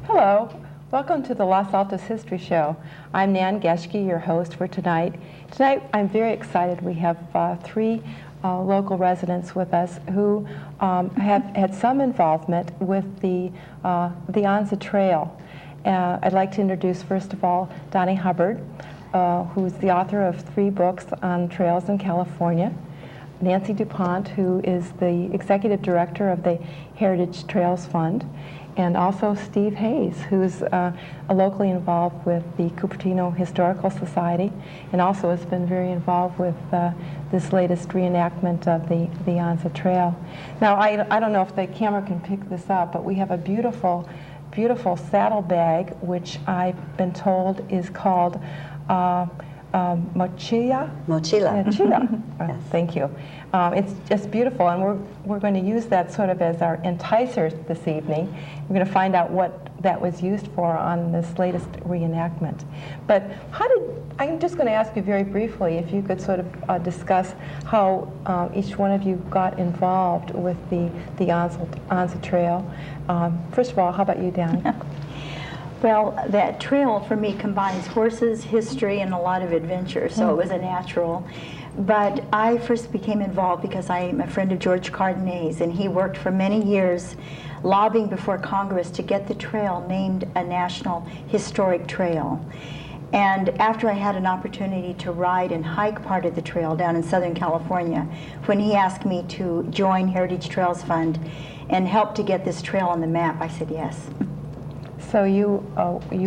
Hello, welcome to the Los Altos History Show. I'm Nan Geschke, your host for tonight. Tonight I'm very excited. We have three local residents with us who have had some involvement with the Anza Trail. I'd like to introduce first of all Donnie Hubbard, who's the author of 3 books on trails in California. Nancy DuPont, who is the executive director of the Heritage Trails Fund, and also Steve Hayes, who's locally involved with the Cupertino Historical Society, and also has been very involved with this latest reenactment of the Anza Trail. Now, I don't know if the camera can pick this up, but we have a beautiful, beautiful saddlebag, which I've been told is called mochila. Mochila. Yes. Thank you. It's just beautiful, and we're going to use that sort of as our enticer this evening. We're going to find out what that was used for on this latest reenactment. But I'm just going to ask you very briefly if you could sort of discuss how each one of you got involved with the Anza Trail. First of all, how about you, Danny? Well, that trail for me combines horses, history, and a lot of adventure, so it was a natural. But I first became involved because I am a friend of George Cardenay's, and he worked for many years lobbying before Congress to get the trail named a National Historic Trail. And after I had an opportunity to ride and hike part of the trail down in Southern California, when he asked me to join Heritage Trails Fund and help to get this trail on the map, I said yes. So you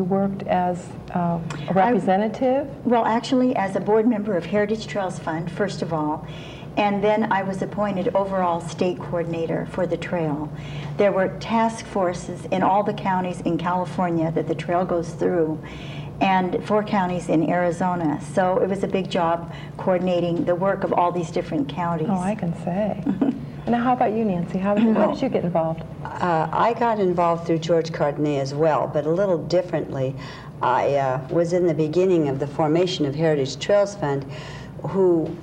worked as a representative? Well, actually, as a board member of Heritage Trails Fund, first of all, and then I was appointed overall state coordinator for the trail. There were task forces in all the counties in California that the trail goes through, and 4 counties in Arizona. So it was a big job coordinating the work of all these different counties. Oh, I can say. Now, how about you, Nancy? How did you get involved? I got involved through George Cardenay as well, but a little differently. I was in the beginning of the formation of Heritage Trails Fund, who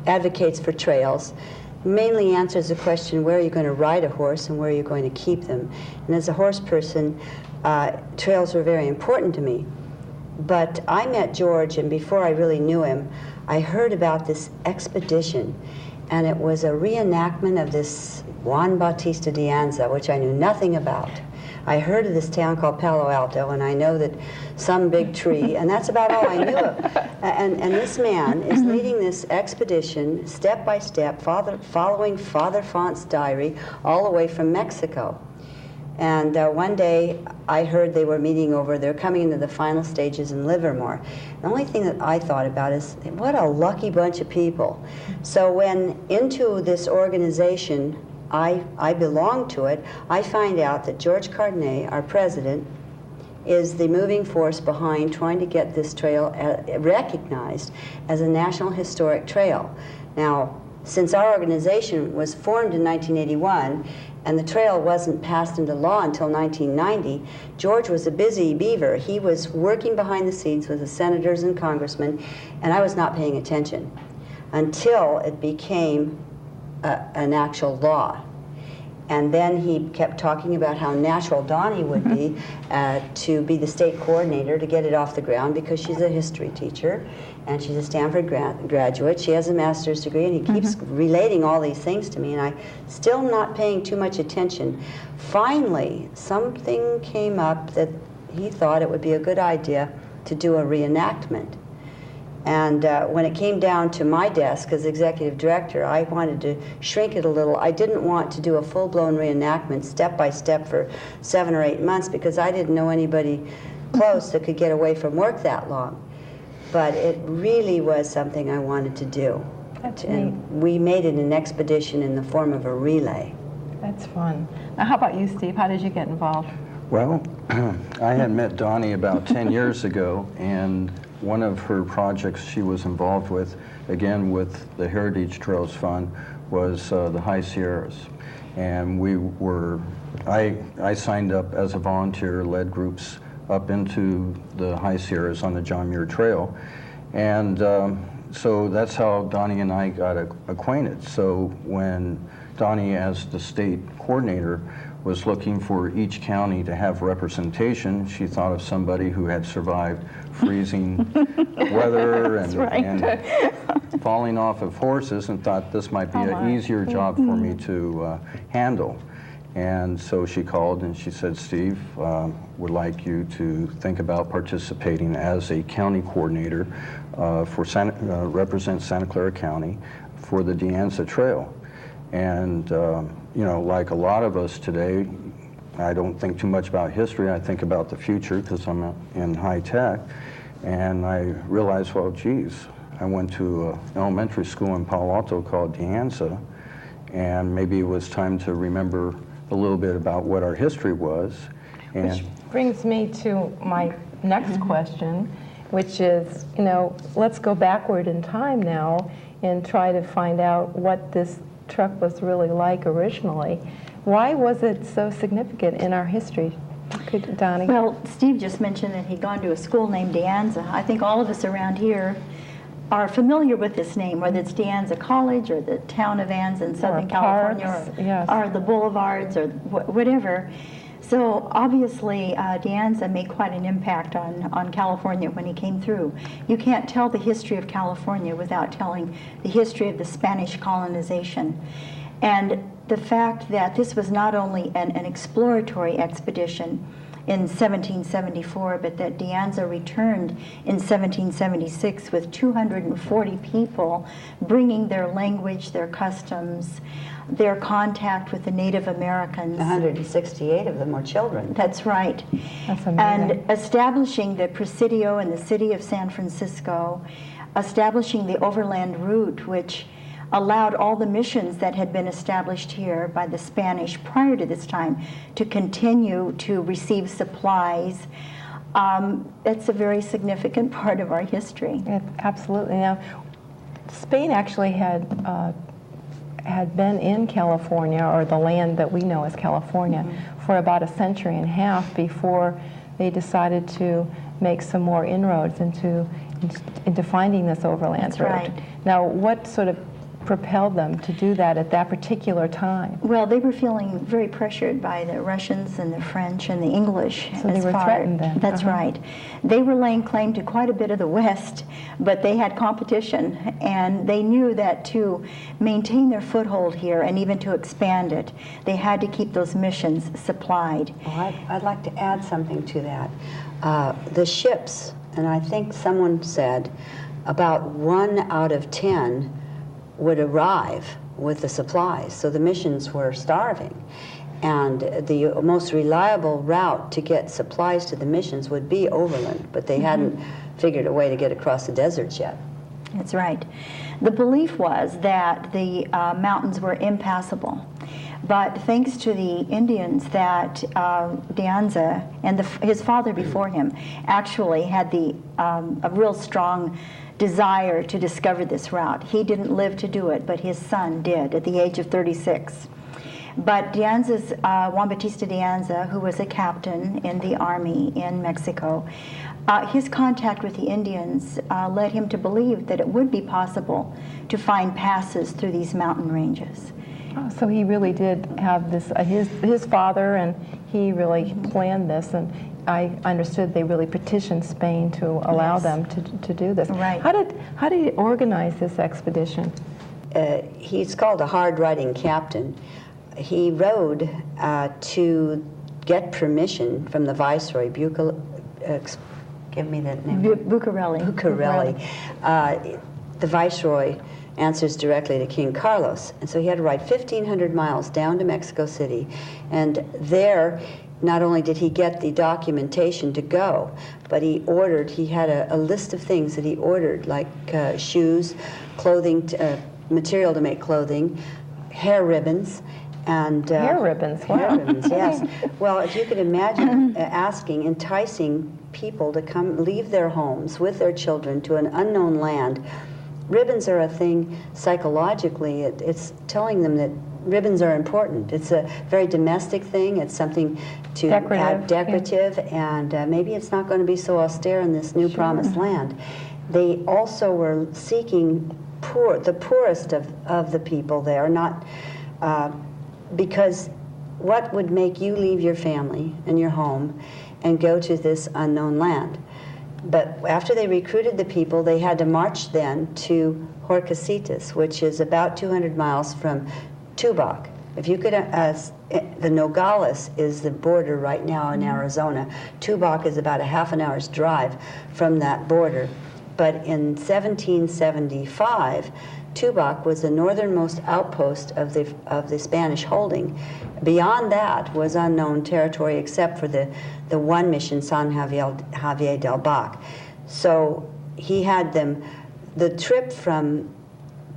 advocates for trails, mainly answers the question, where are you going to ride a horse and where are you going to keep them? And as a horse person, trails were very important to me. But I met George, and before I really knew him, I heard about this expedition. And it was a reenactment of this Juan Bautista de Anza, which I knew nothing about. I heard of this town called Palo Alto, and I know that some big tree, and that's about all I knew of. And this man is leading this expedition step by step, following Father Font's diary, all the way from Mexico. And one day I heard they were they're coming into the final stages in Livermore. The only thing that I thought about is, what a lucky bunch of people. So when into this organization, I belong to it, I find out that George Cardenay, our president, is the moving force behind trying to get this trail recognized as a National Historic Trail. Now, since our organization was formed in 1981, and the trail wasn't passed into law until 1990, George was a busy beaver. He was working behind the scenes with the senators and congressmen, and I was not paying attention until it became an actual law. And then he kept talking about how natural Donnie would be to be the state coordinator to get it off the ground, because she's a history teacher and she's a Stanford graduate. She has a master's degree, and he keeps relating all these things to me, and I'm still not paying too much attention. Finally, something came up that he thought it would be a good idea to do a reenactment. And when it came down to my desk as executive director, I wanted to shrink it a little. I didn't want to do a full-blown reenactment step by step for 7 or 8 months because I didn't know anybody close that could get away from work that long. But it really was something I wanted to do. That's and neat. we made it an expedition in the form of a relay. That's fun. Now, how about you, Steve? How did you get involved? Well, I had met Donnie about 10 years ago, and one of her projects she was involved with, again with the Heritage Trails Fund, was the High Sierras. And I signed up as a volunteer, led groups up into the High Sierras on the John Muir Trail. And so that's how Donnie and I got acquainted. So when Donnie, as the state coordinator, was looking for each county to have representation, she thought of somebody who had survived freezing weather and falling off of horses, and thought this might be an easier job for me to handle. And so she called and she said, Steve, would like you to think about participating as a county coordinator for represent Santa Clara County for the De Anza Trail. And you know, like a lot of us today, I don't think too much about history. I think about the future because I'm in high tech. And I realized, well, geez, I went to an elementary school in Palo Alto called De Anza, and maybe it was time to remember a little bit about what our history was. And which brings me to my next question, which is, you know, let's go backward in time now and try to find out what this truck was really like originally. Why was it so significant in our history? Donnie? Well, Steve just mentioned that he'd gone to a school named De Anza. I think all of us around here are familiar with this name, whether it's De Anza College or the town of Anza in Southern California, or the boulevards or whatever. So obviously, De Anza made quite an impact on California when he came through. You can't tell the history of California without telling the history of the Spanish colonization. And the fact that this was not only an exploratory expedition in 1774, but that De Anza returned in 1776 with 240 people, bringing their language, their customs, their contact with the Native Americans. 168 of them were children. That's right. That's amazing. And establishing the Presidio in the city of San Francisco, establishing the overland route, which allowed all the missions that had been established here by the Spanish prior to this time to continue to receive supplies. That's a very significant part of our history. Absolutely. Now, Spain actually had been in California, or the land that we know as California, for about a century and a half before they decided to make some more inroads into finding this overland route. Right. Now, what sort of propelled them to do that at that particular time? Well, they were feeling very pressured by the Russians and the French and the English. So they were threatened then. That's right. They were laying claim to quite a bit of the West, but they had competition, and they knew that to maintain their foothold here and even to expand it, they had to keep those missions supplied. Well, I'd like to add something to that. The ships, and I think someone said about 1 out of 10 would arrive with the supplies. So the missions were starving. And the most reliable route to get supplies to the missions would be overland, but they hadn't figured a way to get across the deserts yet. That's right. The belief was that the mountains were impassable. But thanks to the Indians that De Anza and his father before him actually had a real strong desire to discover this route. He didn't live to do it, but his son did at the age of 36. But De Anza's, Juan Bautista de Anza, who was a captain in the army in Mexico, his contact with the Indians led him to believe that it would be possible to find passes through these mountain ranges. Oh, so he really did have this, his father, and he really planned this, and I understood they really petitioned Spain to allow them to do this. Right. How did he organize this expedition? He's called a hard-riding captain. He rode to get permission from the Viceroy, Give me that name. Bucareli. Bucareli. The viceroy answers directly to King Carlos. And so he had to ride 1,500 miles down to Mexico City. And there, not only did he get the documentation to go, but he had a list of things that he ordered, like shoes, clothing, material to make clothing, hair ribbons, and hair ribbons. Wow. Hair ribbons, yes. Well, if you could imagine enticing people to come leave their homes with their children to an unknown land. Ribbons are a thing psychologically. It's telling them that ribbons are important. It's a very domestic thing. It's something to add decorative, and maybe it's not going to be so austere in this new promised land. They also were seeking the poorest of the people there, not because what would make you leave your family and your home and go to this unknown land? But after they recruited the people, they had to march then to Horcasitas, which is about 200 miles from Tubac. If you could, the Nogales is the border right now in Arizona. Tubac is about a half an hour's drive from that border. But in 1775, Tubac was the northernmost outpost of the Spanish holding. Beyond that was unknown territory except for the one mission, San Javier del Bac. So he had them, the trip from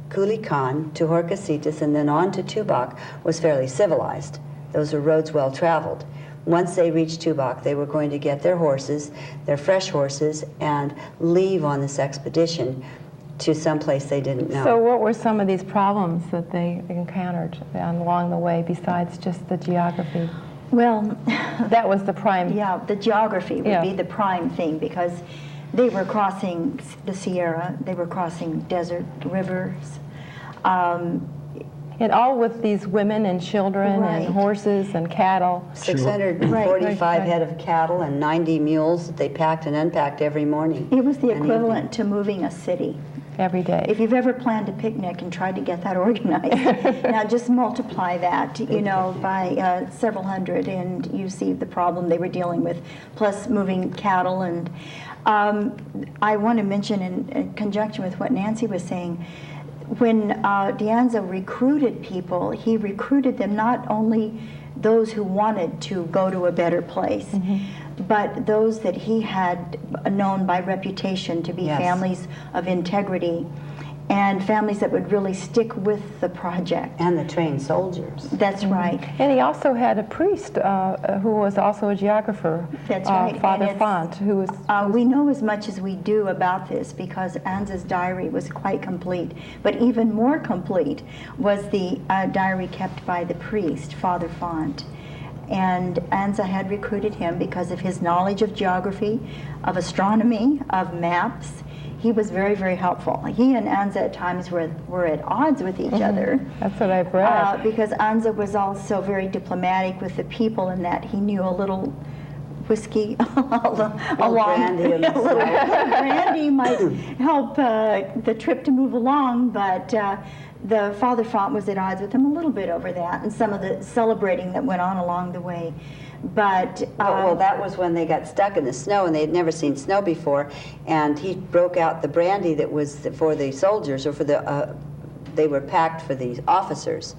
Culiacan to Horcasitas and then on to Tubac was fairly civilized. Those were roads well traveled. Once they reached Tubac, they were going to get their horses, their fresh horses, and leave on this expedition to some place they didn't know. So what were some of these problems that they encountered along the way besides just the geography? Well, that was the prime. Yeah, the geography would be the prime thing, because they were crossing the Sierra, they were crossing desert, rivers. And all with these women and children and horses and cattle. 645 head of cattle and 90 mules that they packed and unpacked every morning. It was the equivalent to moving a city. Every day. If you've ever planned a picnic and tried to get that organized, now just multiply that, you know, by several hundred, and you see the problem they were dealing with, plus moving cattle. And I want to mention, in conjunction with what Nancy was saying, when De Anza recruited people, he recruited them not only those who wanted to go to a better place, but those that he had known by reputation to be families of integrity and families that would really stick with the project. And the trained soldiers. That's right. And he also had a priest who was also a geographer. That's right. Father Font, who was... we know as much as we do about this because Anza's diary was quite complete. But even more complete was the diary kept by the priest, Father Font. And Anza had recruited him because of his knowledge of geography, of astronomy, of maps. He was very, very helpful. He and Anza at times were at odds with each other. That's what I've read. Because Anza was also very diplomatic with the people in that he knew a little whiskey along. A little brandy might help the trip to move along, but the Father Font was at odds with him a little bit over that and some of the celebrating that went on along the way. But well, that was when they got stuck in the snow, and they had never seen snow before. And he broke out the brandy that was for the soldiers, or for the they were packed for the officers.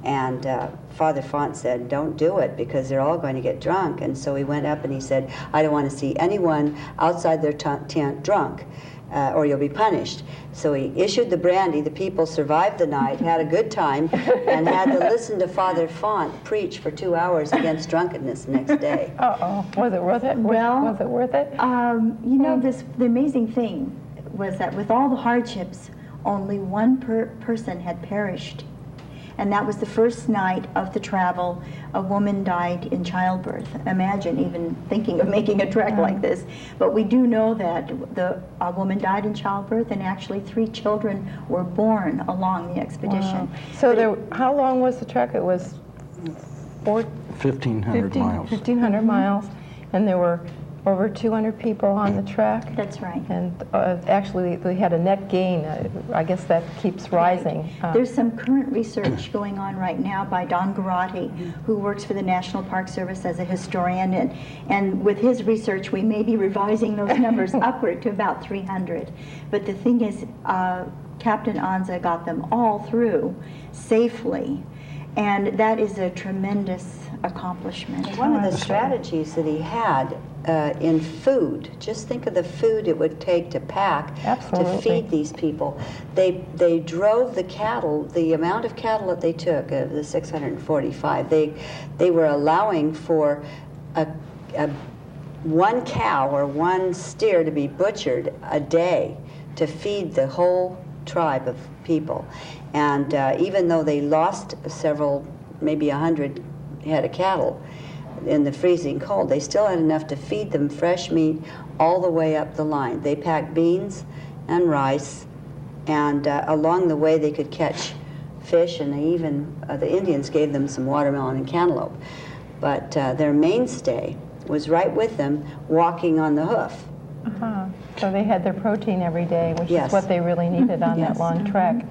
And Father Font said, "Don't do it because they're all going to get drunk." And so he went up and he said, "I don't want to see anyone outside their tent drunk, or you'll be punished." So he issued the brandy. The people survived the night, had a good time, and had to listen to Father Font preach for 2 hours against drunkenness the next day. Was it worth it? Well, was it worth it? You know, the amazing thing was that with all the hardships, only one person had perished. And that was the first night of the travel. A woman died in childbirth. Imagine even thinking of making a trek like this. But we do know that a woman died in childbirth, and actually 3 children were born along the expedition. Wow. So how long was the trek? It was 1,500 miles. 1,500 miles. And there were over 200 people on the track. That's right. And actually, they had a net gain. I guess that keeps rising. There's some current research going on right now by Don Garotti, who works for the National Park Service as a historian. And with his research, we may be revising those numbers upward to about 300. But the thing is, Captain Anza got them all through safely. And that is a tremendous accomplishment. One of the strategies that he had in food, just think of the food it would take to pack to feed these people. They drove the cattle, the amount of cattle that they took, the 645, they were allowing for one cow or one steer to be butchered a day to feed the whole tribe of people. And even though they lost several, maybe 100 head of cattle in the freezing cold, they still had enough to feed them fresh meat all the way up the line. They packed beans and rice, and along the way they could catch fish, and they even, the Indians gave them some watermelon and cantaloupe. But their mainstay was right with them, walking on the hoof. So they had their protein every day, which is what they really needed on that long trek.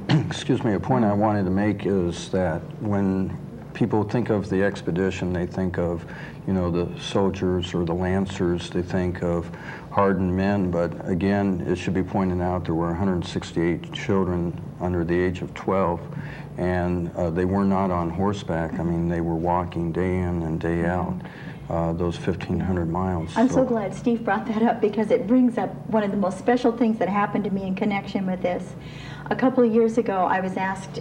Excuse me, a point I wanted to make is that when people think of the expedition, they think of, you know, the soldiers or the lancers, they think of hardened men, but again, it should be pointed out there were 168 children under the age of 12, and they were not on horseback. I mean, they were walking day in and day out. Those 1,500 miles. I'm so glad Steve brought that up, because it brings up one of the most special things that happened to me in connection with this. A couple of years ago, I was asked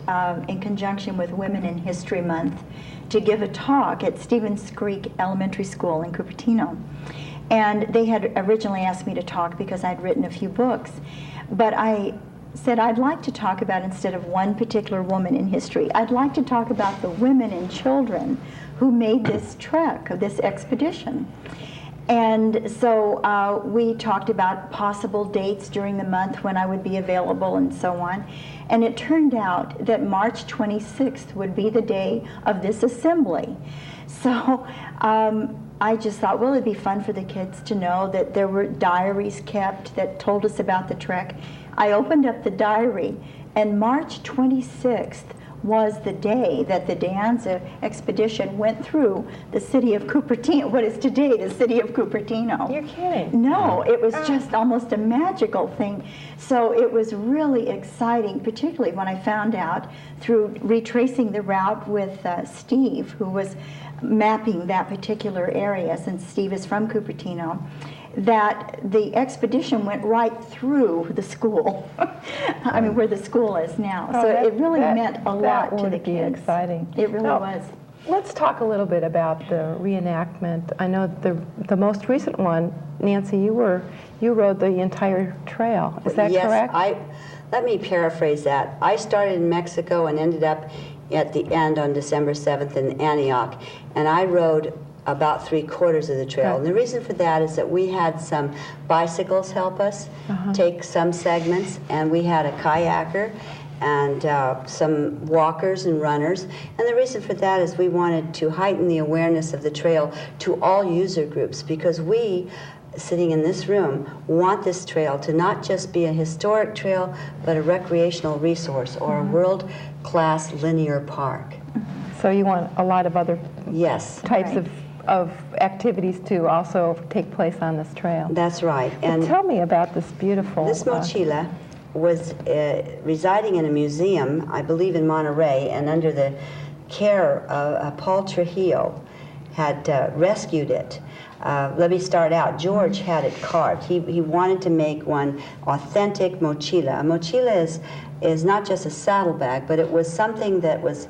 in conjunction with Women in History Month to give a talk at Stevens Creek Elementary School in Cupertino. And they had originally asked me to talk because I'd written a few books. But I said I'd like to talk about, instead of one particular woman in history, I'd like to talk about the women and children who made this trek, this expedition. And so we talked about possible dates during the month when I would be available and so on. And it turned out that March 26th would be the day of this assembly. So I just thought, well, it'd be fun for the kids to know that there were diaries kept that told us about the trek. I opened up the diary, and March 26th was the day that the De Anza expedition went through the city of Cupertino, what is today the city of Cupertino. You're kidding. No, it was just almost a magical thing. So it was really exciting, particularly when I found out through retracing the route with Steve, who was mapping that particular area, since Steve is from Cupertino, that the expedition went right through the school. I mean, where the school is now. So it really meant a lot to the kids. Exciting. It really was. Let's talk a little bit about the reenactment. I know the most recent one, Nancy, you rode the entire trail. Is that correct? Yes, let me paraphrase that. I started in Mexico and ended up at the end on December 7th in Antioch, and I rode about 3/4 of the trail. And the reason for that is that we had some bicycles help us take some segments, and we had a kayaker and some walkers and runners. And the reason for that is we wanted to heighten the awareness of the trail to all user groups, because we, sitting in this room, want this trail to not just be a historic trail, but a recreational resource or a world-class linear park. So you want a lot of other types of activities to also take place on this trail. That's right. And tell me about this beautiful... This mochila was residing in a museum, I believe in Monterey, and under the care of Paul Trujillo had rescued it. Let me start out. George had it carved. He wanted to make one authentic mochila. A mochila is not just a saddlebag, but it was something that was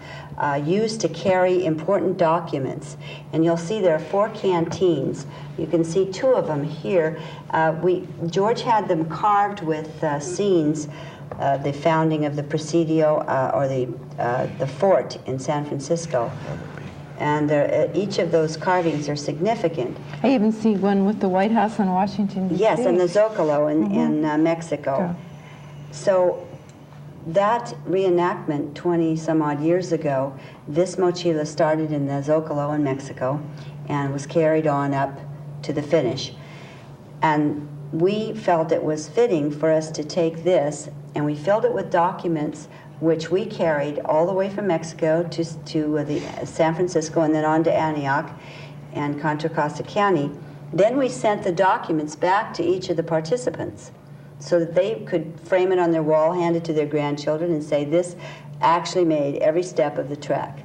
used to carry important documents. And you'll see there are 4 canteens. You can see 2 of them here. George had them carved with scenes, the founding of the Presidio or the fort in San Francisco. And each of those carvings are significant. I even see one with the White House in Washington, D.C. Yes, and the Zocalo in Mexico. Sure. So that reenactment 20-some-odd years ago, this mochila started in the Zocalo in Mexico and was carried on up to the finish. And we felt it was fitting for us to take this, and we filled it with documents which we carried all the way from Mexico to the San Francisco and then on to Antioch and Contra Costa County. Then we sent the documents back to each of the participants so that they could frame it on their wall, hand it to their grandchildren, and say, this actually made every step of the trek.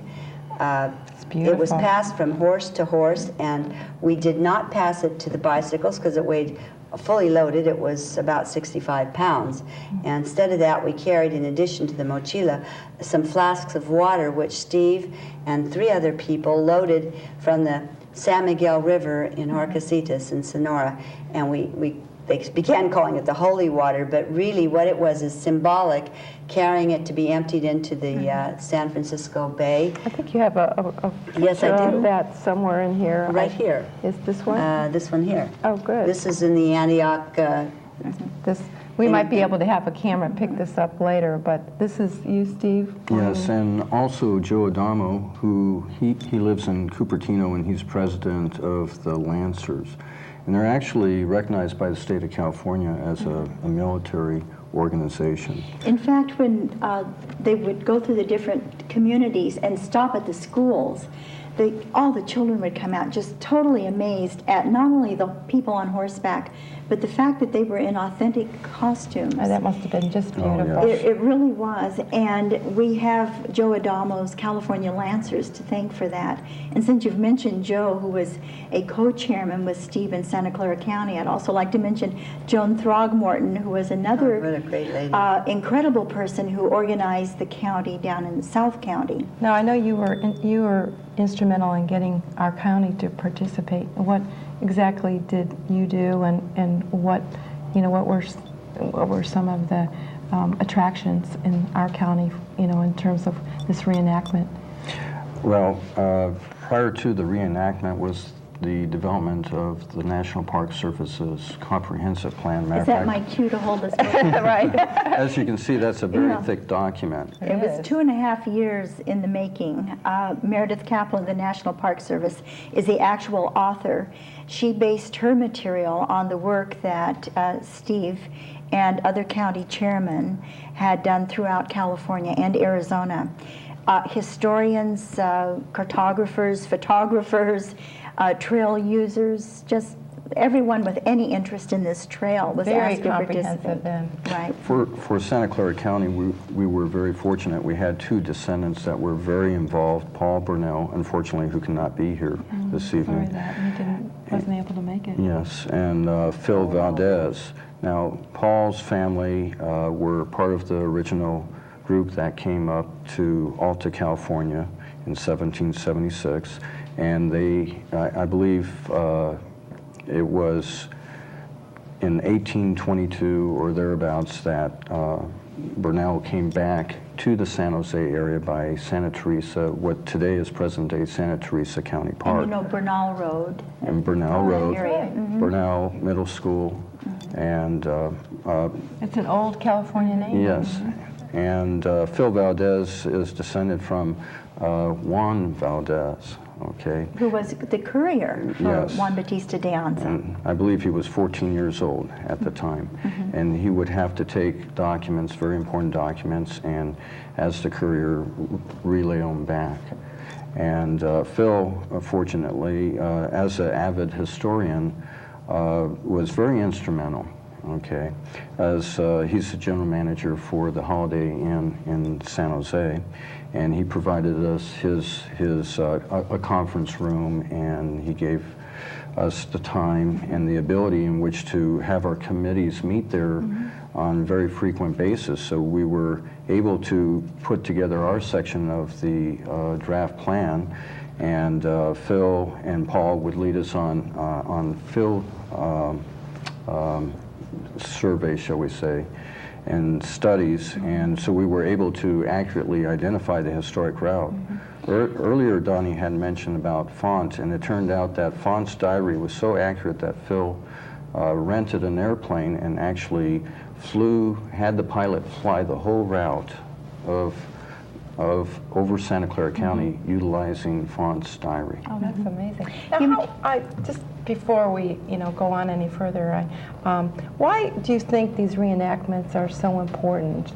It was passed from horse to horse, and we did not pass it to the bicycles because it weighed, fully loaded, it was about 65 pounds. And instead of that, we carried, in addition to the mochila, some flasks of water, which Steve and 3 other people loaded from the San Miguel River in Horcasitas in Sonora. And they began calling it the holy water, but really what it was is symbolic, carrying it to be emptied into the San Francisco Bay. I think you have a Yes, I picture do. of that somewhere in here. Right here. Is this one? This one here. Oh, good. This is in the Antioch. We might be able to have a camera pick this up later, but this is you, Steve? Yes, and also Joe Adamo, who he lives in Cupertino, and he's president of the Lancers. And they're actually recognized by the state of California as a military organization. In fact, when they would go through the different communities and stop at the schools, all the children would come out just totally amazed at not only the people on horseback, but the fact that they were in authentic costumes. Oh, that must have been just beautiful. Oh, yes. It really was, and we have Joe Adamo's California Lancers to thank for that. And since you've mentioned Joe, who was a co-chairman with Steve in Santa Clara County, I'd also like to mention Joan Throgmorton, who was another What a great lady. incredible person who organized the county down in South County. Now, I know you were instrumental in getting our county to participate. What exactly did you do, and what were some of the attractions in our county, in terms of this reenactment? Well, prior to the reenactment was the development of the National Park Service's comprehensive plan. Is that my cue to hold this book? Right. As you can see, that's a very thick document. It was 2.5 years in the making. Meredith Kaplan of the National Park Service is the actual author. She based her material on the work that Steve and other county chairmen had done throughout California and Arizona. Historians, cartographers, photographers, trail users, just everyone with any interest in this trail was Very asked to comprehensive participate. then. Right. For Santa Clara County, we were very fortunate. We had 2 descendants that were very involved. Paul Burnell, unfortunately, who cannot be here this evening. Sorry that he wasn't able to make it. Yes, and Phil Valdez. Now, Paul's family were part of the original group that came up to Alta, California in 1776, and they, I believe it was in 1822 or thereabouts that Burnell came back to the San Jose area by Santa Teresa, what today is present-day Santa Teresa County Park. And Bernal Road. And Burnell Road, area. Burnell Middle School, and It's an old California name. yes, and Phil Valdez is descended from Juan Valdez. Okay. Who was the courier for Yes. Juan Batista de Anza. And I believe he was 14 years old at the time. And he would have to take documents, very important documents, and as the courier, relay them back. And Phil, fortunately, as an avid historian, was very instrumental, okay, as he's the general manager for the Holiday Inn in San Jose. And he provided us a conference room, and he gave us the time and the ability in which to have our committees meet there on a very frequent basis. So we were able to put together our section of the draft plan, and Phil and Paul would lead us on field surveys, shall we say, and studies, and so we were able to accurately identify the historic route. Earlier, Donnie had mentioned about Font, and it turned out that Font's diary was so accurate that Phil rented an airplane and actually had the pilot fly the whole route of of over Santa Clara County utilizing Fawn's diary. Oh, that's amazing. Now, just before we, go on any further, why do you think these reenactments are so important?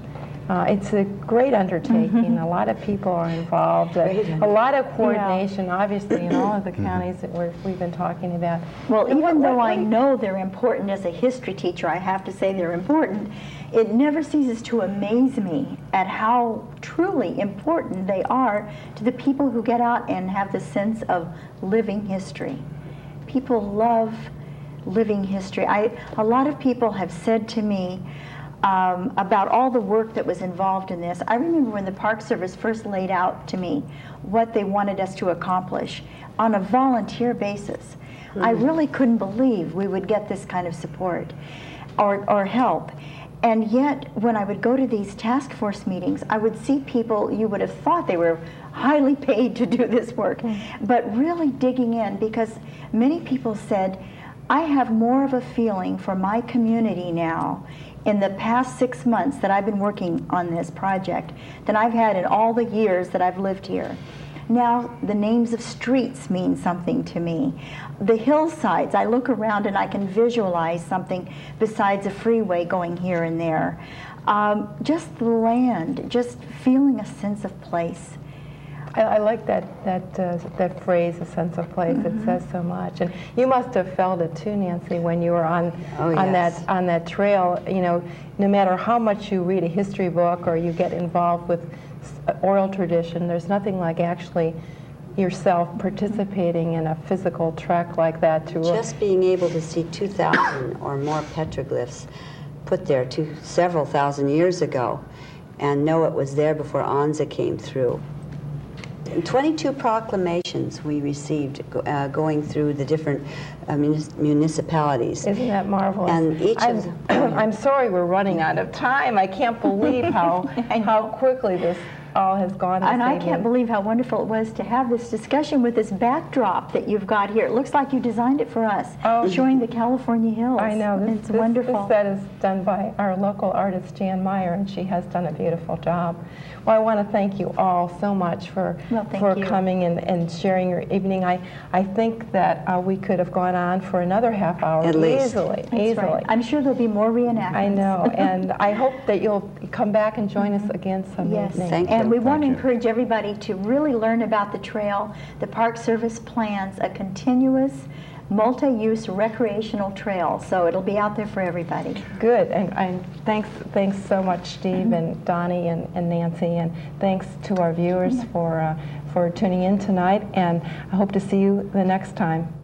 It's a great undertaking. A lot of people are involved. A lot of coordination, obviously, in all of the counties that we've been talking about. Well, even though I know they're important as a history teacher, I have to say they're important. It never ceases to amaze me at how truly important they are to the people who get out and have the sense of living history. People love living history. A lot of people have said to me, about all the work that was involved in this. I remember when the Park Service first laid out to me what they wanted us to accomplish on a volunteer basis. I really couldn't believe we would get this kind of support or help. And yet, when I would go to these task force meetings, I would see people you would have thought they were highly paid to do this work, but really digging in, because many people said, I have more of a feeling for my community now in the past 6 months that I've been working on this project than I've had in all the years that I've lived here. Now, the names of streets mean something to me. The hillsides, I look around and I can visualize something besides a freeway going here and there. Just the land, just feeling a sense of place. I like that phrase, a sense of place. It says so much. And you must have felt it too, Nancy, when you were on that trail. No matter how much you read a history book or you get involved with oral tradition, there's nothing like actually yourself participating in a physical trek like that. Just being able to see 2,000 or more petroglyphs put there several thousand years ago, and know it was there before Anza came through. 22 proclamations we received going through the different municipalities. Isn't that marvelous? And each of them. I'm sorry we're running out of time. I can't believe how quickly this all has gone. And I can't believe how wonderful it was to have this discussion with this backdrop that you've got here. It looks like you designed it for us, showing the California hills. I know. It's wonderful. This set is done by our local artist, Jan Meyer, and she has done a beautiful job. Well, I want to thank you all so much for coming and sharing your evening. I think that we could have gone on for another half hour easily. Right. I'm sure there'll be more reenactments. I know, and I hope that you'll come back and join us again some evening. Thank you. And we want to encourage everybody to really learn about the trail. The Park Service plans a continuous, multi-use recreational trail, so it'll be out there for everybody. Good, and thanks so much, Steve and Donnie and Nancy, and thanks to our viewers for tuning in tonight, and I hope to see you the next time.